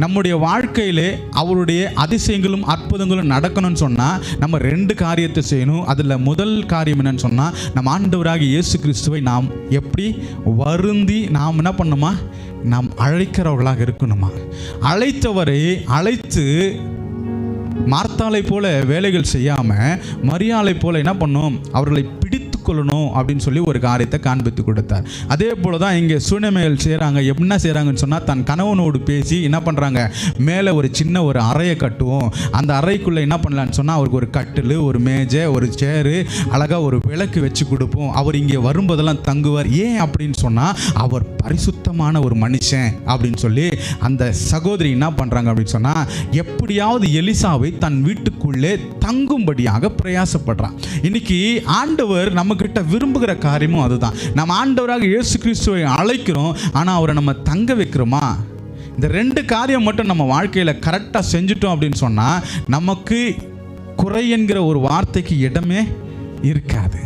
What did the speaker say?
நம்முடைய வாழ்க்கையிலே அவருடைய அதிசயங்களும் அற்புதங்களும் நடக்கணும்னு சொன்னால் நம்ம 2 காரியத்தை செய்யணும். அதில் முதல் காரியம் என்னன்னு சொன்னால், நம்ம ஆண்டவராகிய இயேசு கிறிஸ்துவை நாம் எப்படி வருந்தி நாம் என்ன பண்ணணுமா, நாம் அழைக்கிறவர்களாக இருக்கணுமா. அழைத்தவரை அழைத்து மார்த்தாளை போல வேலைகள் செய்யாமல் மரியாளை போல என்ன பண்ணணும், அவர்களை பிடித்து கொள்ளணும் அப்படின்னு சொல்லி ஒரு காரியத்தை காண்பித்து கொடுத்தார். அதே போல தான் இங்கே சூனமேல் செய்கிறாங்க. என்ன செய்கிறாங்கன்னு சொன்னால், தன் கணவனோடு பேசி என்ன பண்ணுறாங்க, மேலே ஒரு சின்ன ஒரு அறையை கட்டுவோம், அந்த அறைக்குள்ளே என்ன பண்ணலான்னு சொன்னால் அவருக்கு ஒரு கட்டில், ஒரு மேஜை, ஒரு சேரு, அழகாக ஒரு விளக்கு வச்சு கொடுப்போம், அவர் இங்கே வரும்போதெல்லாம் தங்குவார். ஏன் அப்படின்னு சொன்னால் அவர் பரிசுத்தமான ஒரு மனுஷன் அப்படின்னு சொல்லி அந்த சகோதரி என்ன பண்ணுறாங்க அப்படின்னு சொன்னால், எப்படியாவது எலிசாவை தன் வீட்டுக்குள்ளே தங்கும்படியாக பிரயாசப்படுறான். இன்னைக்கு ஆண்டவர் நம்ம கிட்ட விரும்புகிற காரியமும் அதுதான். நம்ம ஆண்டவராக இயேசு கிறிஸ்துவை அழைக்கிறோம், ஆனால் அவரை நம்ம தங்க வைக்கிறோமா? இந்த 2 காரியம் மட்டும் நம்ம வாழ்க்கையில் கரெக்டாக செஞ்சுட்டோம் அப்படின்னு சொன்னால் நமக்கு குறை என்கிற ஒரு வார்த்தைக்கு இடமே இருக்காது.